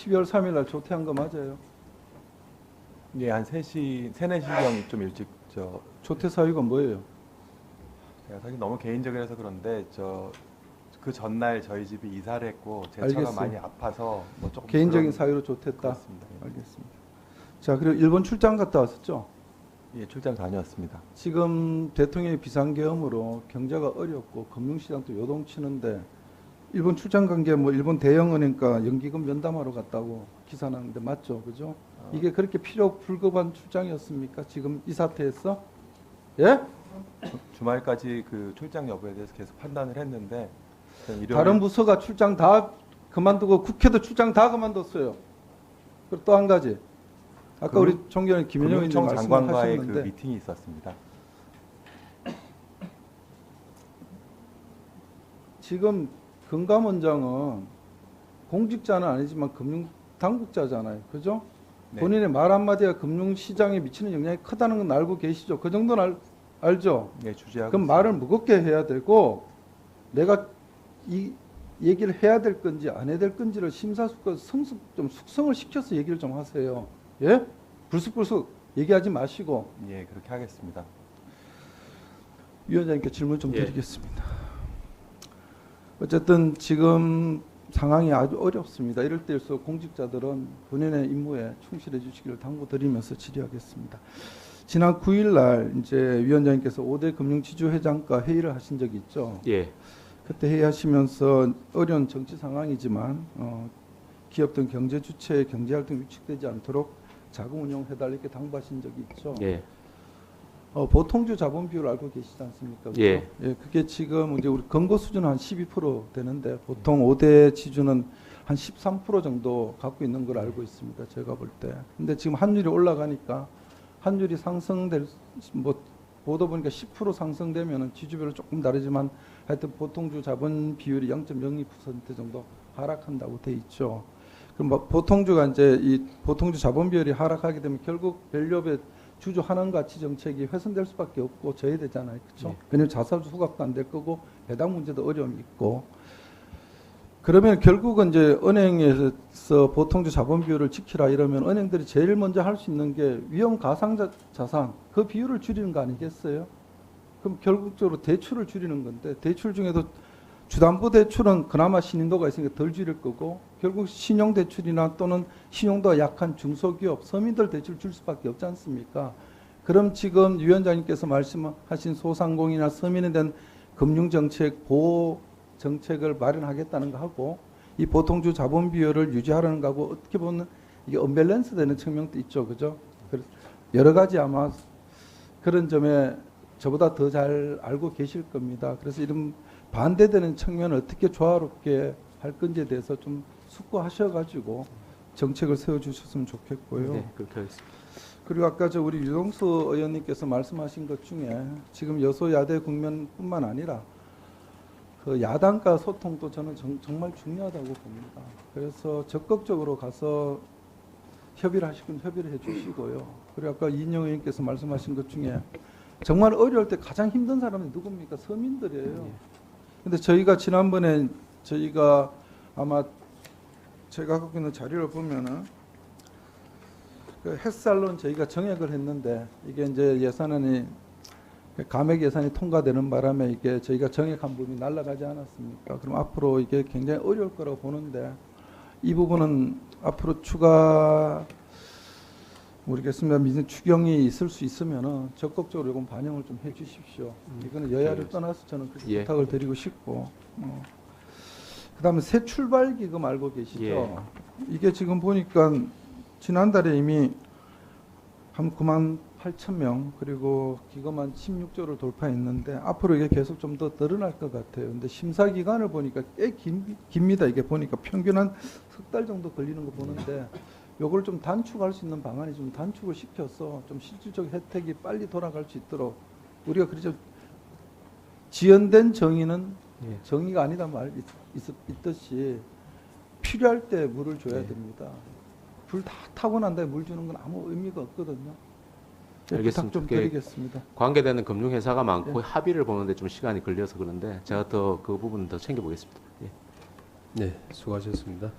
12월 3일 날 조퇴한 거 맞아요? 예, 한 3시, 3, 4시경 좀 일찍 조퇴 사유가 뭐예요? 제가 사실 너무 개인적이라서 그런데 그 전날 저희 집이 이사를 했고 제 차가 알겠어요. 많이 아파서 뭐 조금 개인적인 그런- 사유로 조퇴했다. 그렇습니다. 예. 알겠습니다. 자, 그리고 일본 출장 갔다 왔었죠? 예, 출장 다녀왔습니다. 지금 대통령의 비상계엄으로 경제가 어렵고 금융시장도 요동치는데 일본 출장 간 게 뭐 일본 대형은행가 연기금 면담하러 갔다고 기사 나는데 맞죠? 그죠? 이게 그렇게 필요 불급한 출장이었습니까? 지금 이 사태에서? 예? 주말까지 그 출장 여부에 대해서 계속 판단을 했는데 일요일 다른 부서가 출장 다 그만두고 국회도 출장 다 그만뒀어요. 그리고 또 한 가지. 아까 우리 존경하는 김현영 의원님 금융청 장관과의 그 말씀하셨는데 미팅이 있었습니다. 지금 금감원장은 공직자는 아니지만 금융당국자잖아요. 그죠? 네. 본인의 말 한마디가 금융시장에 미치는 영향이 크다는 건 알고 계시죠? 그 정도는 알죠? 예, 주재하고 그럼 있습니다. 말을 무겁게 해야 되고 내가 이 얘기를 해야 될 건지 안 해야 될 건지를 심사숙고 좀 숙성을 시켜서 얘기를 좀 하세요. 예? 불쑥불쑥 얘기하지 마시고 예, 그렇게 하겠습니다. 위원장님께 질문 좀 예. 드리겠습니다. 어쨌든 지금 상황이 아주 어렵습니다. 이럴 때일수록 공직자들은 본인의 임무에 충실해 주시기를 당부드리면서 질의하겠습니다. 지난 9일 날 이제 위원장님께서 5대 금융지주회장과 회의를 하신 적이 있죠. 예. 그때 회의하시면서 어려운 정치 상황이지만 기업등 경제 주체의 경제 활동이 위축되지 않도록 자금 운용해달라 이렇게 당부하신 적이 있죠. 예. 보통주 자본 비율 알고 계시지 않습니까? 그렇죠? 예. 그게 지금 이제 우리 건거 수준은 한 12% 되는데 보통 5대 지주는 한 13% 정도 갖고 있는 걸 알고 있습니다. 제가 볼 때. 근데 지금 환율이 올라가니까 환율이 상승될 뭐 보도 보니까 10% 상승되면은 지주별로 조금 다르지만 하여튼 보통주 자본 비율이 0.02% 정도 하락한다고 돼 있죠. 그럼 뭐 보통주가 이제 이 보통주 자본 비율이 하락하게 되면 결국 밸류업의 주주 환원 가치 정책이 훼손될 수밖에 없고 저해되잖아요. 그렇죠? 예. 왜냐하면 자사주 수급도 안 될 거고 배당 문제도 어려움이 있고 그러면 결국은 이제 은행에서 보통주 자본 비율을 지키라 이러면 은행들이 제일 먼저 할 수 있는 게 위험 가상 자산 그 비율을 줄이는 거 아니겠어요? 그럼 결국적으로 대출을 줄이는 건데 대출 중에도 주담보대출은 그나마 신인도가 있으니까 덜 줄일 거고 결국 신용대출이나 또는 신용도가 약한 중소기업, 서민들 대출 줄 수밖에 없지 않습니까? 그럼 지금 위원장님께서 말씀하신 소상공인이나 서민에 대한 금융정책, 보호정책을 마련하겠다는 거 하고 이 보통주 자본 비율을 유지하라는 거하고 어떻게 보면 이게 언밸런스 되는 측면도 있죠. 그죠? 그래서 여러 가지 아마 그런 점에 저보다 더 잘 알고 계실 겁니다. 그래서 이런 반대되는 측면을 어떻게 조화롭게 할 건지에 대해서 좀 숙고하셔가지고 정책을 세워주셨으면 좋겠고요. 네, 그렇게 하겠습니다. 그리고 아까 우리 유동수 의원님께서 말씀하신 것 중에 지금 여소야대 국면뿐만 아니라 그 야당과 소통도 저는 정말 중요하다고 봅니다. 그래서 적극적으로 가서 협의를 하시면 협의를 해주시고요. 그리고 아까 이인영 의원님께서 말씀하신 것 중에 정말 어려울 때 가장 힘든 사람이 누굽니까? 서민들이에요. 근데 저희가 지난번에 저희가 아마 제가 갖고 있는 자료를 보면은 그 햇살론 저희가 정액을 했는데 이게 이제 예산안이 감액 예산이 통과되는 바람에 이게 저희가 정액한 부분이 날아가지 않았습니까? 그럼 앞으로 이게 굉장히 어려울 거라고 보는데 이 부분은 앞으로 추가 모르겠습니다. 미진 추경이 있을 수 있으면은 적극적으로 이건 반영을 좀 해주십시오. 이거는 여야를 떠나서 저는 그렇게 예. 부탁을 드리고 싶고. 그다음에 새 출발 기금 알고 계시죠? 예. 이게 지금 보니까 지난달에 이미 한 9만 8천 명 그리고 기금 한 16조를 돌파했는데 앞으로 이게 계속 좀 더 늘어날 것 같아요. 근데 심사 기간을 보니까 꽤 깁니다. 이게 보니까 평균 한 석 달 정도 걸리는 거 보는데. 요걸 좀 단축할 수 있는 방안이 좀 단축을 시켜서 좀 실질적 혜택이 빨리 돌아갈 수 있도록 우리가 그렇죠. 지연된 정의는 예. 정의가 아니다 말 있듯이 필요할 때 물을 줘야 예. 됩니다. 불 다 타고 난 다음에 물 주는 건 아무 의미가 없거든요. 알겠습니다. 부탁 좀 드리겠습니다. 관계되는 금융회사가 많고 예. 합의를 보는데 좀 시간이 걸려서 그런데 제가 더 그 부분 더 챙겨보겠습니다. 예. 네, 수고하셨습니다.